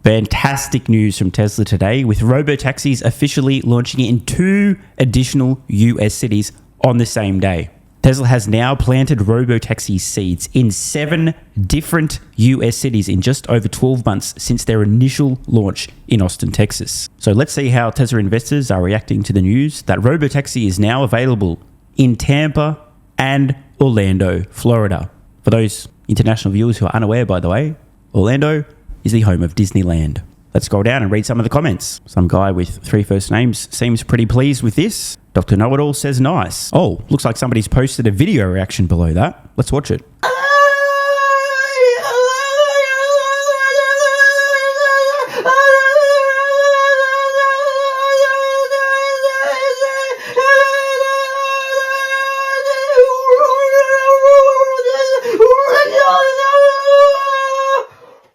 Fantastic news from Tesla today, with Robotaxis officially launching in 2 additional US cities on the same day. Tesla has now planted Robotaxi seeds in 7 different US cities in just over 12 months since their initial launch in Austin, Texas. So let's see how Tesla investors are reacting to the news that Robotaxi is now available in Tampa and Orlando, Florida. For those international viewers who are unaware, by the way, Orlando is the home of Disneyland. Let's scroll down and read some of the comments. Some guy with 3 first names seems pretty pleased with this. Dr. Know-It-All says nice. Oh, looks like somebody's posted a video reaction below that. Let's watch it.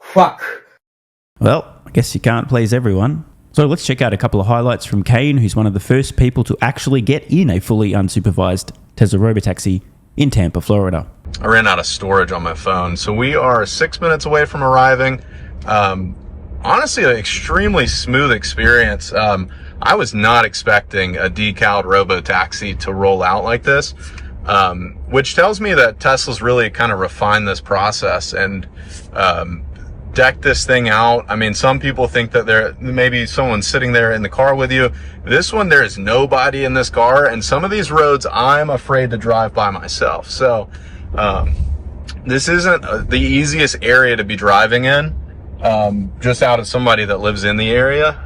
Fuck. Well, I guess you can't please everyone. So let's check out a couple of highlights from Kane, who's one of the first people to actually get in a fully unsupervised Tesla Robotaxi in Tampa, Florida. I ran out of storage on my phone, so we are 6 minutes away from arriving. Honestly, an extremely smooth experience. I was not expecting a decaled Robotaxi to roll out like this, which tells me that Tesla's really kind of refined this process and decked this thing out. I mean, some people think that there maybe someone's sitting there in the car with you. This one, there is nobody in this car, and some of these roads I'm afraid to drive by myself. So this isn't the easiest area to be driving in, just out of somebody that lives in the area.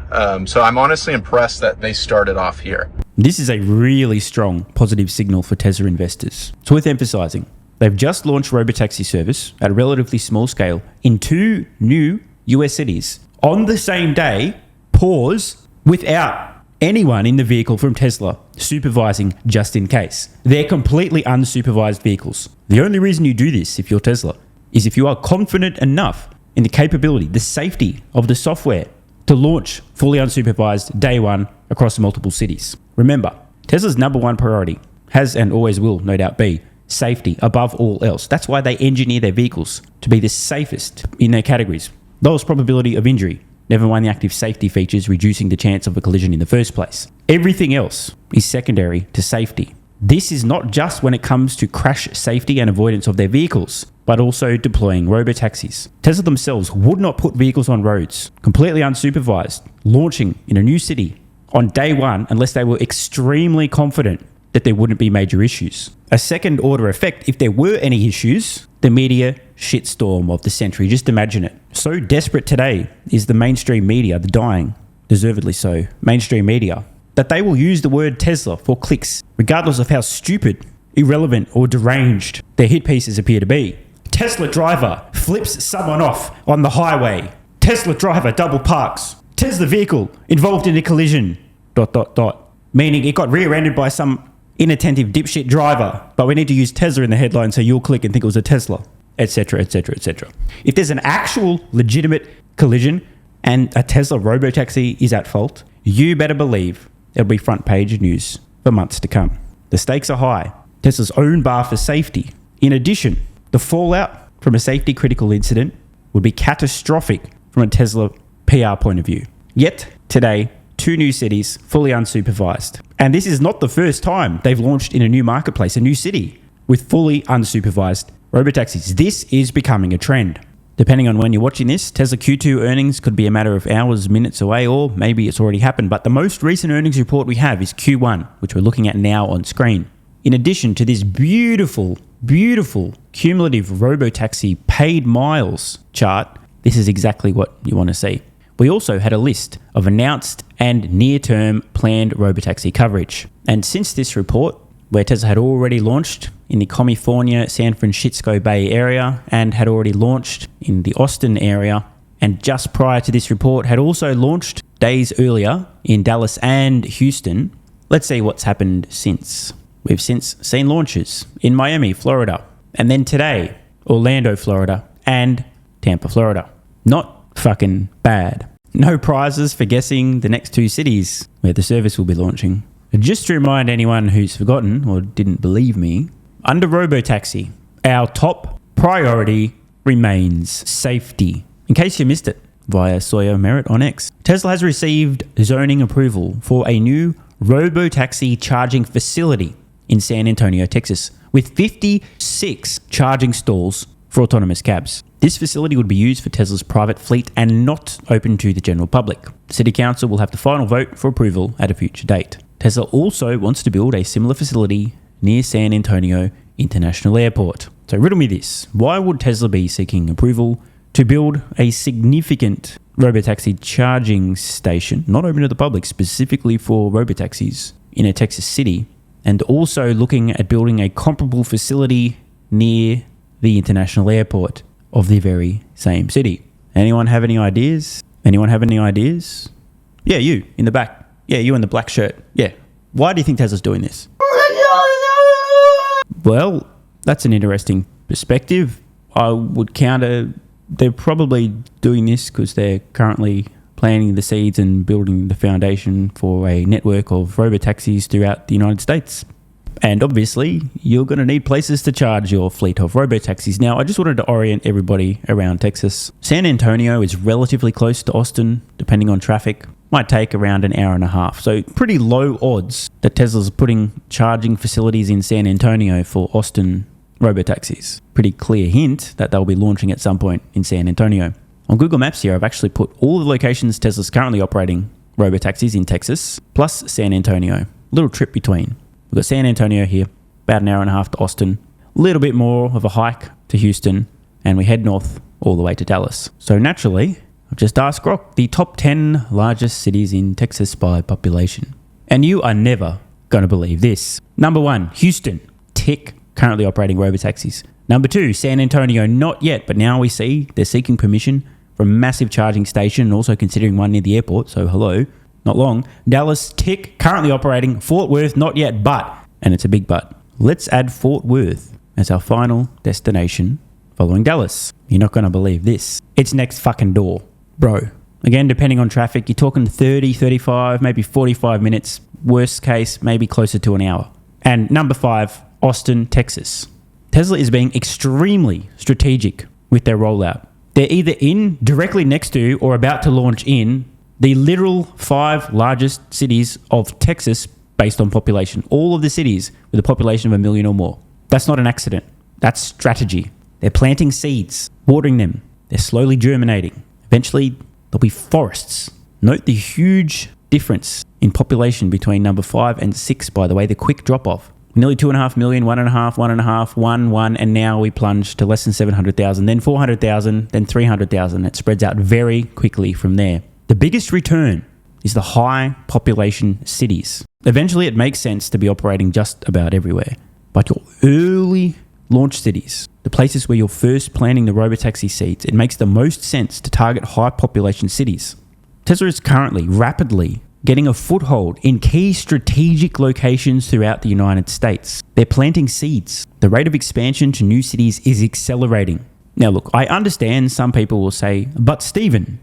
So I'm honestly impressed that they started off here. This is a really strong positive signal for Tesla investors. It's worth emphasizing. They've just launched Robotaxi service at a relatively small scale in 2 new US cities on the same day, pause, without anyone in the vehicle from Tesla supervising just in case. They're completely unsupervised vehicles. The only reason you do this, if you're Tesla, is if you are confident enough in the capability, the safety of the software to launch fully unsupervised day one across multiple cities. Remember, Tesla's number 1 priority has and always will no doubt be safety above all else. That's why they engineer their vehicles to be the safest in their categories. Lowest probability of injury, never mind the active safety features reducing the chance of a collision in the first place. Everything else is secondary to safety. This is not just when it comes to crash safety and avoidance of their vehicles, but also deploying robotaxis. Tesla themselves would not put vehicles on roads, completely unsupervised, launching in a new city on day 1 unless they were extremely confident that there wouldn't be major issues. A second order effect, if there were any issues, the media shitstorm of the century. Just imagine it. So desperate today is the mainstream media, the dying, deservedly so, mainstream media, that they will use the word Tesla for clicks, regardless of how stupid, irrelevant, or deranged their hit pieces appear to be. Tesla driver flips someone off on the highway. Tesla driver double parks. Tesla vehicle involved in a collision, ... Meaning it got rear-ended by some inattentive dipshit driver, but we need to use Tesla in the headline so you'll click and think it was a Tesla, etc., etc., etc. If there's an actual legitimate collision and a Tesla Robotaxi is at fault, you better believe it'll be front page news for months to come. The stakes are high. Tesla's own bar for safety. In addition, the fallout from a safety critical incident would be catastrophic from a Tesla PR point of view. Yet, today, 2 new cities, fully unsupervised. And this is not the first time they've launched in a new marketplace, a new city, with fully unsupervised robotaxis. This is becoming a trend. Depending on when you're watching this, Tesla Q2 earnings could be a matter of hours, minutes away, or maybe it's already happened. But the most recent earnings report we have is Q1, which we're looking at now on screen. In addition to this beautiful, beautiful cumulative Robotaxi paid miles chart, this is exactly what you want to see. We also had a list of announced and near-term planned Robotaxi coverage. And since this report, where Tesla had already launched in the California, San Francisco Bay area and had already launched in the Austin area, and just prior to this report had also launched days earlier in Dallas and Houston, let's see what's happened since. We've since seen launches in Miami, Florida, and then today, Orlando, Florida, and Tampa, Florida. Not fucking bad. No prizes for guessing the next 2 cities where the service will be launching. Just to remind anyone who's forgotten or didn't believe me, under Robotaxi, our top priority remains safety. In case you missed it, via Sawyer Merritt on X. Tesla has received zoning approval for a new Robotaxi charging facility in San Antonio, Texas, with 56 charging stalls for autonomous cabs. This facility would be used for Tesla's private fleet and not open to the general public. The City Council will have the final vote for approval at a future date. Tesla also wants to build a similar facility near San Antonio International Airport. So riddle me this. Why would Tesla be seeking approval to build a significant Robotaxi charging station, not open to the public, specifically for Robotaxis in a Texas city, and also looking at building a comparable facility near the international airport of the very same city? Anyone have any ideas? Anyone have any ideas? Yeah, you in the back. Yeah, you in the black shirt. Yeah. Why do you think Tesla's doing this? Well, that's an interesting perspective. I would counter, they're probably doing this because they're currently planting the seeds and building the foundation for a network of robotaxis throughout the United States. And obviously, you're going to need places to charge your fleet of robotaxis. Now, I just wanted to orient everybody around Texas. San Antonio is relatively close to Austin, depending on traffic. Might take around an hour and a half. So pretty low odds that Tesla's putting charging facilities in San Antonio for Austin robotaxis. Pretty clear hint that they'll be launching at some point in San Antonio. On Google Maps here, I've actually put all the locations Tesla's currently operating robotaxis in Texas, plus San Antonio. A little trip between. We've got San Antonio here, about an hour and a half to Austin, a little bit more of a hike to Houston, and we head north all the way to Dallas. So naturally, I've just asked Grok the top 10 largest cities in Texas by population. And you are never going to believe this. Number 1, Houston. Tick, currently operating robotaxis. Number 2, San Antonio. Not yet, but now we see they're seeking permission for a massive charging station and also considering one near the airport. So hello, not long. Dallas, tick, currently operating. Fort Worth, not yet, but, and it's a big but. Let's add Fort Worth as our final destination following Dallas. You're not going to believe this. It's next fucking door. Bro, again, depending on traffic, you're talking 30, 35, maybe 45 minutes. Worst case, maybe closer to an hour. And number 5, Austin, Texas. Tesla is being extremely strategic with their rollout. They're either in, directly next to, or about to launch in the literal 5 largest cities of Texas based on population. All of the cities with a population of 1 million or more. That's not an accident. That's strategy. They're planting seeds, watering them. They're slowly germinating. Eventually, there'll be forests. Note the huge difference in population between number 5 and 6, by the way, the quick drop-off. Nearly 2.5 million, 1.5, 1.5, 1, and now we plunge to less than 700,000, then 400,000, then 300,000. It spreads out very quickly from there. The biggest return is the high population cities. Eventually, it makes sense to be operating just about everywhere. But your early launch cities, the places where you're first planting the robotaxi seeds, it makes the most sense to target high population cities. Tesla is currently rapidly getting a foothold in key strategic locations throughout the United States. They're planting seeds. The rate of expansion to new cities is accelerating. Now look, I understand some people will say, but Stephen.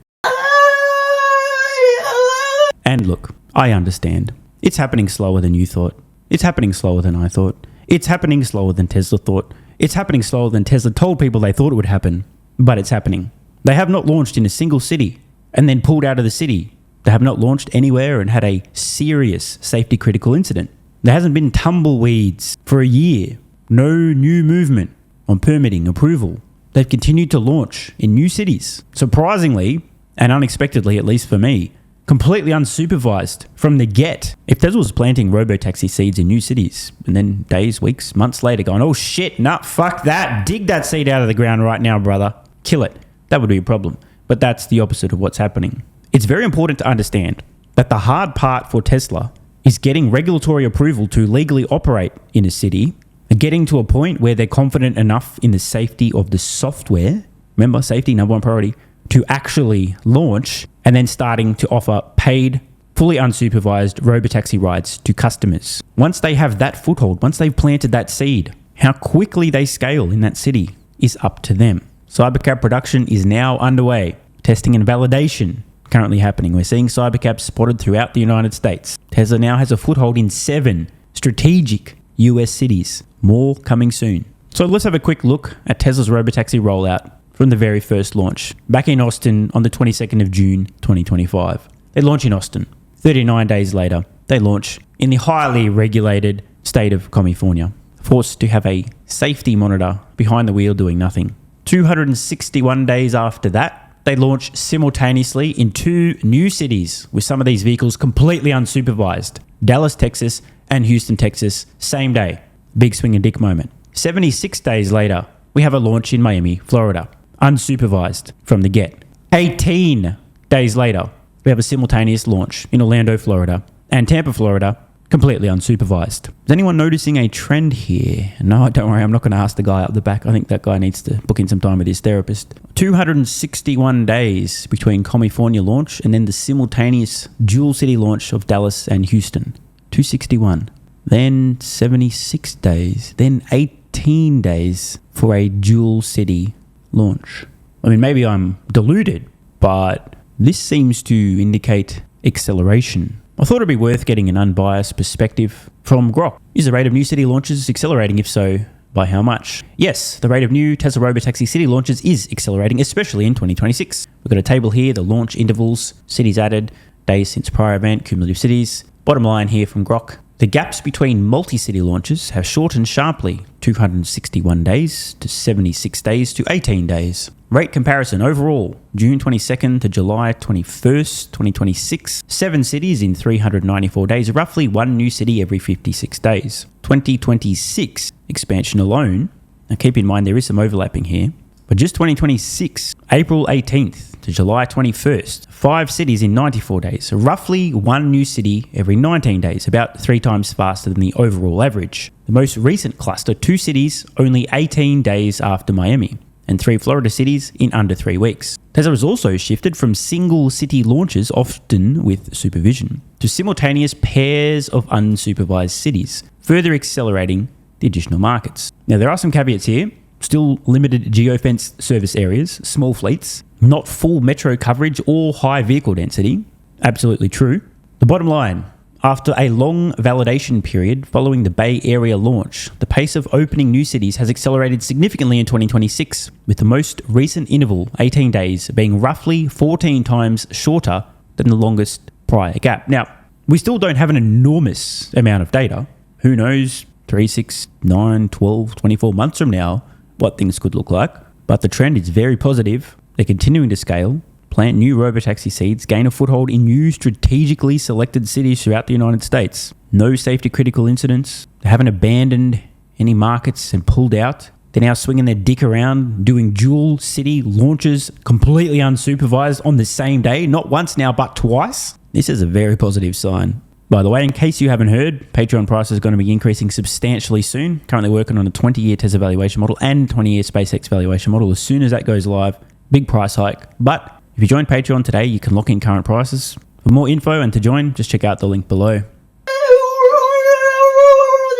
And look, I understand. It's happening slower than you thought. It's happening slower than I thought. It's happening slower than Tesla thought. It's happening slower than Tesla told people they thought it would happen. But it's happening. They have not launched in a single city and then pulled out of the city. They have not launched anywhere and had a serious safety critical incident. There hasn't been tumbleweeds for a year. No new movement on permitting approval. They've continued to launch in new cities. Surprisingly, and unexpectedly, at least for me, completely unsupervised from the get. If Tesla was planting robotaxi seeds in new cities and then days, weeks, months later going, oh shit, nah, fuck that, dig that seed out of the ground right now, brother, kill it, that would be a problem. But that's the opposite of what's happening. It's very important to understand that the hard part for Tesla is getting regulatory approval to legally operate in a city, and getting to a point where they're confident enough in the safety of the software, remember, safety, number 1 priority, to actually launch, and then starting to offer paid, fully unsupervised robotaxi rides to customers. Once they have that foothold, once they've planted that seed, how quickly they scale in that city is up to them. Cybercab production is now underway. Testing and validation currently happening. We're seeing Cybercab spotted throughout the United States. Tesla now has a foothold in 7 strategic US cities. More coming soon. So let's have a quick look at Tesla's robotaxi rollout from the very first launch, back in Austin on the 22nd of June 2025. They launch in Austin. 39 days later, they launch in the highly regulated state of California, forced to have a safety monitor behind the wheel doing nothing. 261 days after that, they launch simultaneously in 2 new cities with some of these vehicles completely unsupervised. Dallas, Texas and Houston, Texas, same day. Big swing and dick moment. 76 days later, we have a launch in Miami, Florida, unsupervised from the get. 18 days later, we have a simultaneous launch in Orlando, Florida and Tampa, Florida, completely unsupervised. Is anyone noticing a trend here? No, don't worry, I'm not going to ask the guy up the back. I think that guy needs to book in some time with his therapist. 261 days between California launch and then the simultaneous dual city launch of Dallas and Houston. 261. Then 76 days. Then 18 days for a dual city launch. I mean, maybe I'm deluded, but this seems to indicate acceleration. I thought it'd be worth getting an unbiased perspective from Grok. Is the rate of new city launches accelerating? If so, by how much? Yes, the rate of new Tesla Robotaxi city launches is accelerating, especially in 2026. We've got a table here, the launch intervals, cities added, days since prior event, cumulative cities. Bottom line here from Grok. The gaps between multi-city launches have shortened sharply, 261 days to 76 days to 18 days. Rate comparison overall, June 22nd to July 21st, 2026. 7 cities in 394 days, roughly 1 new city every 56 days. 2026 expansion alone, now keep in mind there is some overlapping here, but just 2026, April 18th to July 21st, 5 cities in 94 days, roughly 1 new city every 19 days, about 3 times faster than the overall average. The most recent cluster, 2 cities only 18 days after Miami, and 3 Florida cities in under 3 weeks. Tesla has also shifted from single city launches, often with supervision, to simultaneous pairs of unsupervised cities, further accelerating the additional markets. Now, there are some caveats here. Still limited geofenced service areas, small fleets, not full metro coverage or high vehicle density. Absolutely true. The bottom line, after a long validation period following the Bay Area launch, the pace of opening new cities has accelerated significantly in 2026, with the most recent interval, 18 days, being roughly 14 times shorter than the longest prior gap. Now, we still don't have an enormous amount of data. Who knows, 3, 6, 9, 12, 24 months from now, what things could look like. But the trend is very positive. They're continuing to scale, plant new robotaxi seeds, gain a foothold in new strategically selected cities throughout the United States. No safety critical incidents. They haven't abandoned any markets and pulled out. They're now swinging their dick around, doing dual city launches completely unsupervised on the same day, not once now, but twice. This is a very positive sign. By the way, in case you haven't heard, Patreon price is going to be increasing substantially soon. Currently working on a 20-year Tesla valuation model and 20-year SpaceX valuation model. As soon as that goes live, big price hike. But if you join Patreon today, you can lock in current prices. For more info and to join, just check out the link below.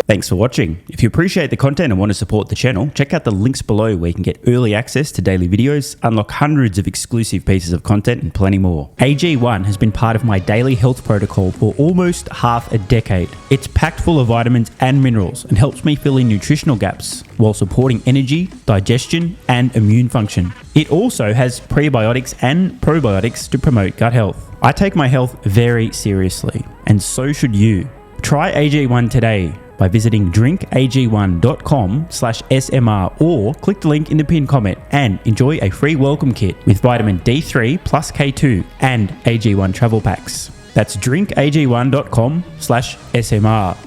Thanks for watching. If you appreciate the content and want to support the channel, check out the links below where you can get early access to daily videos, unlock hundreds of exclusive pieces of content and plenty more. AG1 has been part of my daily health protocol for almost half a decade. It's packed full of vitamins and minerals and helps me fill in nutritional gaps while supporting energy, digestion and immune function. It also has prebiotics and probiotics to promote gut health. I take my health very seriously, and so should you. Try AG1 today by visiting drinkag1.com/SMR or click the link in the pinned comment and enjoy a free welcome kit with vitamin D3 plus K2 and AG1 travel packs. That's drinkag1.com/SMR.